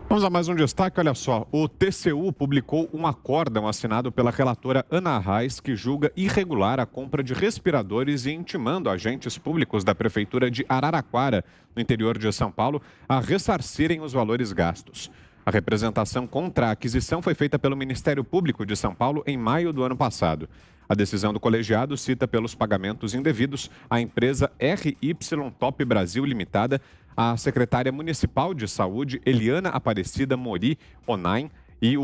Vamos a mais um destaque. Olha só, o TCU publicou um acórdão assinado pela relatora Ana Arraes que julga irregular a compra de respiradores e intimando agentes públicos da Prefeitura de Araraquara, no interior de São Paulo, a ressarcirem os valores gastos. A representação contra a aquisição foi feita pelo Ministério Público de São Paulo em maio do ano passado. A decisão do colegiado cita pelos pagamentos indevidos a empresa RY Top Brasil Limitada, a secretária municipal de saúde, Eliana Aparecida Mori Onaim, e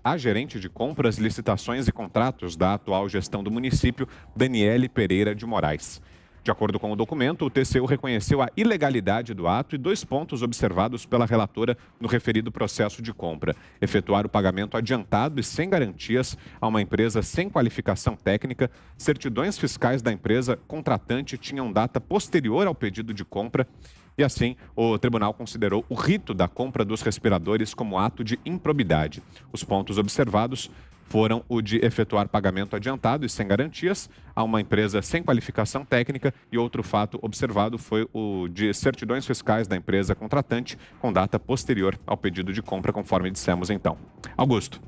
a gerente de compras, licitações e contratos da atual gestão do município, Daniele Pereira de Moraes. De acordo com o documento, o TCU reconheceu a ilegalidade do ato e 2 pontos observados pela relatora no referido processo de compra: efetuar o pagamento adiantado e sem garantias a uma empresa sem qualificação técnica, certidões fiscais da empresa contratante tinham data posterior ao pedido de compra. E assim, o tribunal considerou o rito da compra dos respiradores como ato de improbidade. Os pontos observados foram o de efetuar pagamento adiantado e sem garantias a uma empresa sem qualificação técnica, e outro fato observado foi o de certidões fiscais da empresa contratante com data posterior ao pedido de compra, conforme dissemos então. Augusto.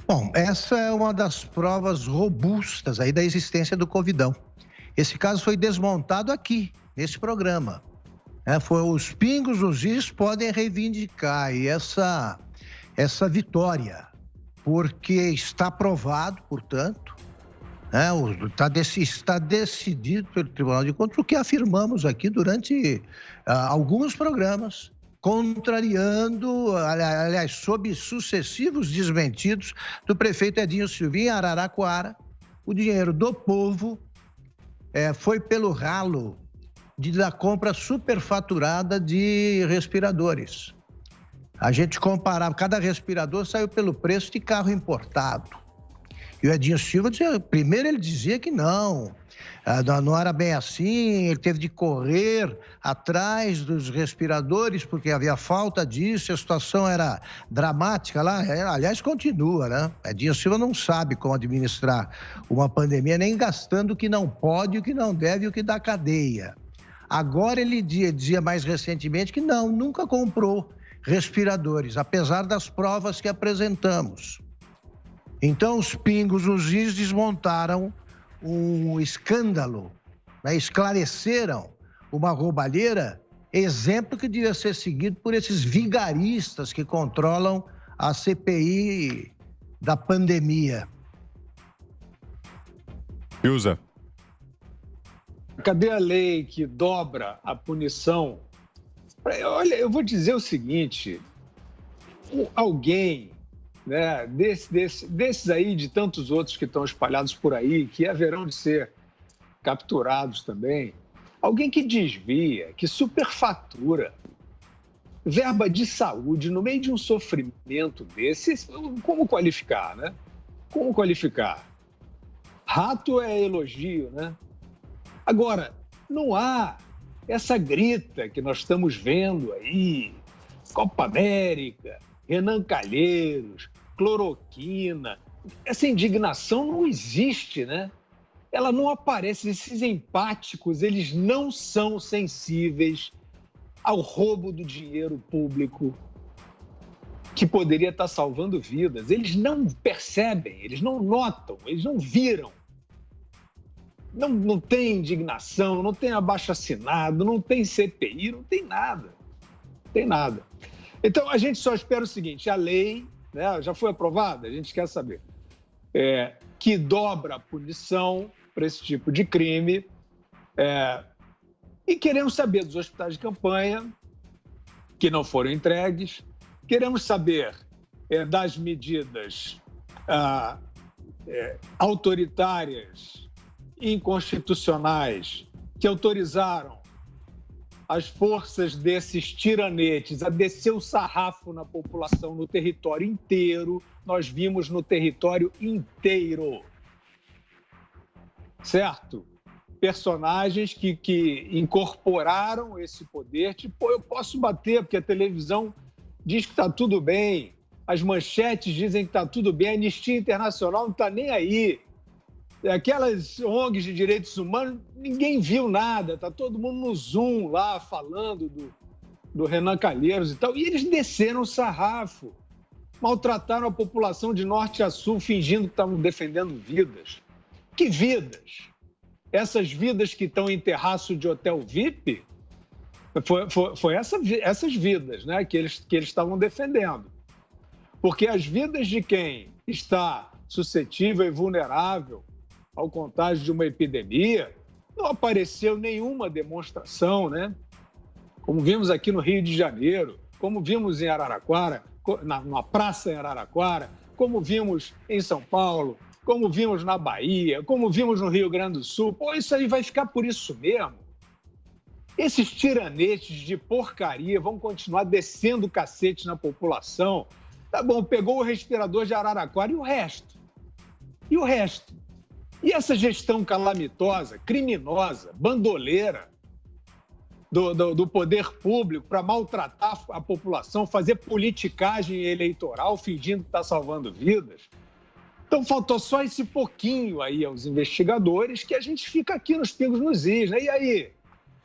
Bom, essa é uma das provas robustas aí da existência do Covidão. Esse caso foi desmontado aqui, nesse programa. Foi os pingos nos is podem reivindicar e essa vitória, porque está provado, portanto, está decidido pelo Tribunal de Contas o que afirmamos aqui durante alguns programas, contrariando, aliás, sob sucessivos desmentidos do prefeito Edinho Silva em Araraquara. O dinheiro do povo foi pelo ralo da compra superfaturada de respiradores. A gente comparava, cada respirador saiu pelo preço de carro importado. E o Edinho Silva primeiro ele dizia que não era bem assim, ele teve de correr atrás dos respiradores porque havia falta disso, a situação era dramática lá, aliás, continua, né? Edinho Silva não sabe como administrar uma pandemia, nem gastando o que não pode, o que não deve, o que dá cadeia. Agora ele dizia mais recentemente que nunca comprou respiradores, apesar das provas que apresentamos. Então, os pingos nos is desmontaram um escândalo, esclareceram uma roubalheira, exemplo que devia ser seguido por esses vigaristas que controlam a CPI da pandemia. Ilza. Cadê a lei que dobra a punição? Olha, eu vou dizer o seguinte, alguém, né, desses aí, de tantos outros que estão espalhados por aí, que haverão de ser capturados também, alguém que desvia, que superfatura verba de saúde no meio de um sofrimento desse, como qualificar, né? Como qualificar? Rato é elogio, né? Agora, não há essa grita que nós estamos vendo aí, Copa América, Renan Calheiros, cloroquina, essa indignação não existe, né? Ela não aparece, esses empáticos, eles não são sensíveis ao roubo do dinheiro público que poderia estar salvando vidas. Eles não percebem, eles não notam, eles não viram. Não tem indignação, não tem abaixo-assinado, não tem CPI, não tem nada. Não tem nada. Então, a gente só espera o seguinte, a lei, né, já foi aprovada, a gente quer saber, que dobra a punição para esse tipo de crime, e queremos saber dos hospitais de campanha que não foram entregues, queremos saber das medidas autoritárias, inconstitucionais, que autorizaram as forças desses tiranetes a descer o sarrafo na população no território inteiro. Nós vimos no território inteiro, certo? Personagens que incorporaram esse poder, tipo, eu posso bater porque a televisão diz que está tudo bem, as manchetes dizem que está tudo bem, a Anistia Internacional não está nem aí. Aquelas ONGs de direitos humanos, ninguém viu nada, está todo mundo no Zoom lá falando do Renan Calheiros e tal, e eles desceram o sarrafo, maltrataram a população de norte a sul, fingindo que estavam defendendo vidas. Que vidas? Essas vidas que estão em terraço de hotel VIP? Foi essas vidas, né, que eles estavam defendendo. Porque as vidas de quem está suscetível e vulnerável ao contágio de uma epidemia, não apareceu nenhuma demonstração, né? Como vimos aqui no Rio de Janeiro, como vimos em Araraquara, na praça em Araraquara, como vimos em São Paulo, como vimos na Bahia, como vimos no Rio Grande do Sul. Pô, isso aí vai ficar por isso mesmo. Esses tiranetes de porcaria vão continuar descendo o cacete na população. Tá bom, pegou o respirador de Araraquara e o resto? E o resto? E essa gestão calamitosa, criminosa, bandoleira do poder público para maltratar a população, fazer politicagem eleitoral, fingindo que está salvando vidas? Então, faltou só esse pouquinho aí aos investigadores, que a gente fica aqui nos pingos nos is, né? E aí,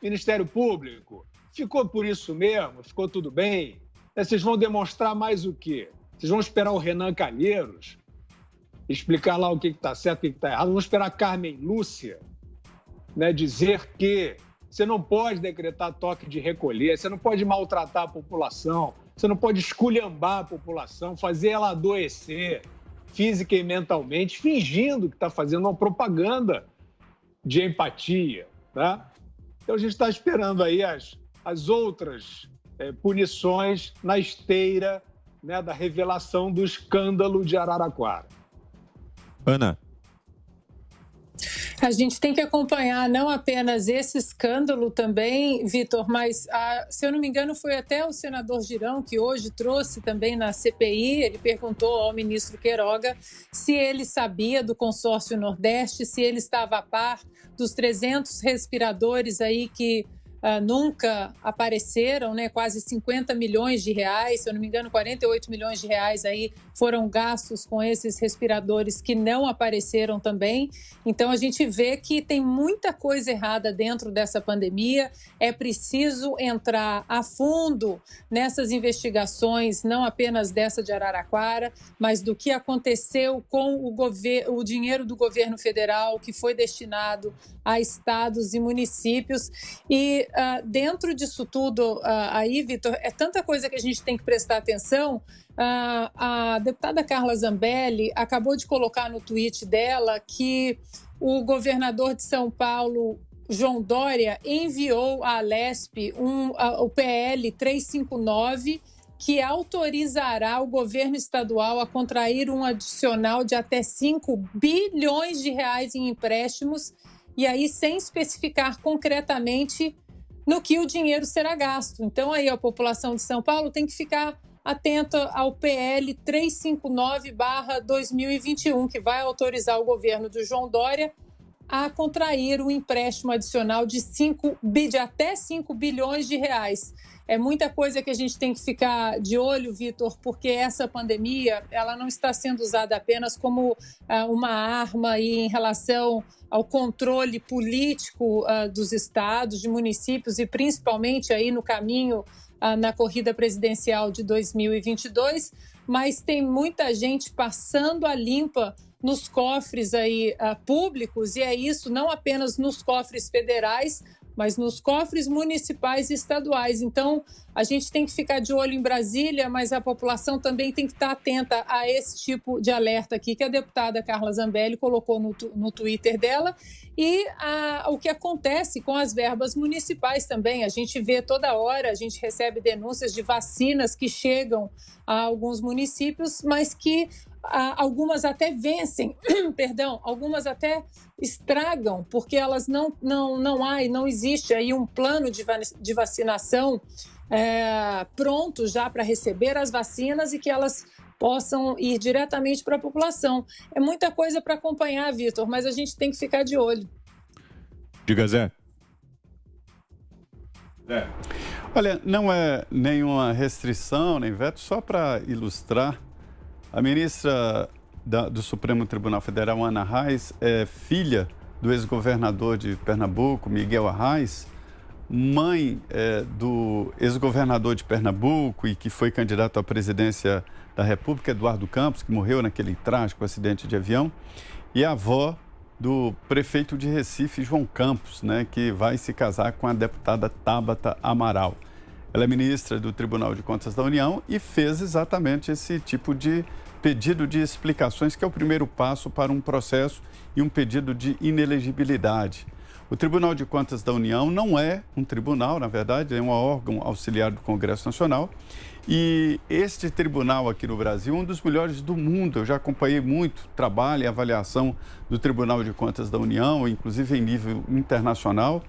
Ministério Público, ficou por isso mesmo? Ficou tudo bem? Vocês vão demonstrar mais o quê? Vocês vão esperar o Renan Calheiros explicar lá o que está certo e o que está errado? Vão esperar a Carmen Lúcia, né, dizer que você não pode decretar toque de recolher, você não pode maltratar a população, você não pode esculhambar a população, fazer ela adoecer física e mentalmente, fingindo que está fazendo uma propaganda de empatia, tá? Então, a gente está esperando aí as outras punições na esteira, né, da revelação do escândalo de Araraquara. Ana. A gente tem que acompanhar não apenas esse escândalo também, Vitor, mas, se eu não me engano, foi até o senador Girão que hoje trouxe também na CPI, ele perguntou ao ministro Queiroga se ele sabia do consórcio Nordeste, se ele estava a par dos 300 respiradores aí que nunca apareceram, né? Quase 50 milhões de reais, se eu não me engano, 48 milhões de reais aí foram gastos com esses respiradores que não apareceram também. Então, a gente vê que tem muita coisa errada dentro dessa pandemia. É preciso entrar a fundo nessas investigações, não apenas dessa de Araraquara, mas do que aconteceu com o dinheiro do governo federal que foi destinado a estados e municípios. E dentro disso tudo, aí, Vitor, é tanta coisa que a gente tem que prestar atenção. A deputada Carla Zambelli acabou de colocar no tweet dela que o governador de São Paulo, João Dória, enviou à Alesp o PL 359, que autorizará o governo estadual a contrair um adicional de até 5 bilhões de reais em empréstimos, e aí sem especificar concretamente no que o dinheiro será gasto. Então, aí a população de São Paulo tem que ficar atenta ao PL 359/2021, que vai autorizar o governo do João Dória a contrair um empréstimo adicional de até 5 bilhões de reais. É muita coisa que a gente tem que ficar de olho, Vitor, porque essa pandemia ela não está sendo usada apenas como uma arma aí em relação ao controle político dos estados, de municípios e principalmente aí no caminho na corrida presidencial de 2022, mas tem muita gente passando a limpa nos cofres aí, públicos, e é isso não apenas nos cofres federais, mas nos cofres municipais e estaduais. Então, a gente tem que ficar de olho em Brasília, mas a população também tem que estar atenta a esse tipo de alerta aqui que a deputada Carla Zambelli colocou no Twitter dela. E o que acontece com as verbas municipais também. A gente vê toda hora, a gente recebe denúncias de vacinas que chegam a alguns municípios, mas que algumas até vencem, perdão, algumas até estragam, porque elas não existe aí um plano de vacinação pronto já para receber as vacinas e que elas possam ir diretamente para a população. É muita coisa para acompanhar, Vitor, mas a gente tem que ficar de olho. Diga, Zé. Olha, não é nenhuma restrição, nem veto, só para ilustrar. A ministra do Supremo Tribunal Federal, Ana Arraes, é filha do ex-governador de Pernambuco, Miguel Arraes. mãe do ex-governador de Pernambuco e que foi candidato à presidência da República, Eduardo Campos, que morreu naquele trágico acidente de avião, e a avó do prefeito de Recife, João Campos, né, que vai se casar com a deputada Tabata Amaral. Ela é ministra do Tribunal de Contas da União e fez exatamente esse tipo de pedido de explicações, que é o primeiro passo para um processo e um pedido de inelegibilidade. O Tribunal de Contas da União não é um tribunal, na verdade, é um órgão auxiliar do Congresso Nacional. E este tribunal aqui no Brasil é um dos melhores do mundo. Eu já acompanhei muito o trabalho e avaliação do Tribunal de Contas da União, inclusive em nível internacional,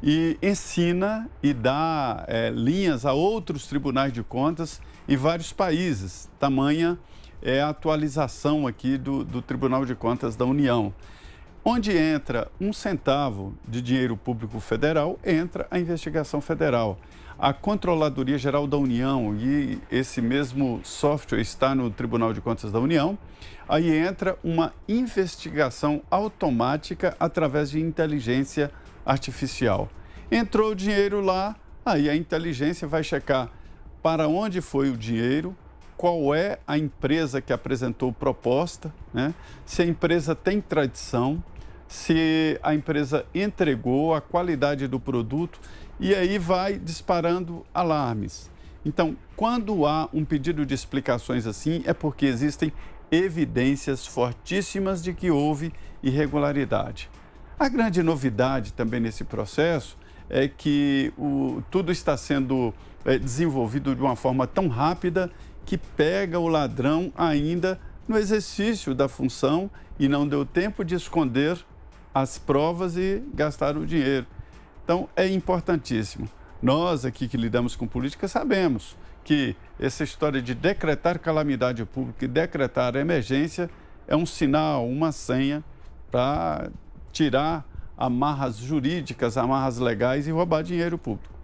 e ensina e dá linhas a outros tribunais de contas em vários países. Tamanha é a atualização aqui do Tribunal de Contas da União. Onde entra 1 centavo de dinheiro público federal, entra a investigação federal. A Controladoria Geral da União, e esse mesmo software está no Tribunal de Contas da União, aí entra uma investigação automática através de inteligência artificial. Entrou o dinheiro lá, aí a inteligência vai checar para onde foi o dinheiro, qual é a empresa que apresentou proposta, né? Se a empresa tem tradição, se a empresa entregou, a qualidade do produto, e aí vai disparando alarmes. Então, quando há um pedido de explicações assim, é porque existem evidências fortíssimas de que houve irregularidade. A grande novidade também nesse processo é que tudo está sendo desenvolvido de uma forma tão rápida que pega o ladrão ainda no exercício da função e não deu tempo de esconder as provas e gastar o dinheiro. Então, é importantíssimo. Nós aqui que lidamos com política sabemos que essa história de decretar calamidade pública e decretar emergência é um sinal, uma senha para tirar amarras jurídicas, amarras legais e roubar dinheiro público.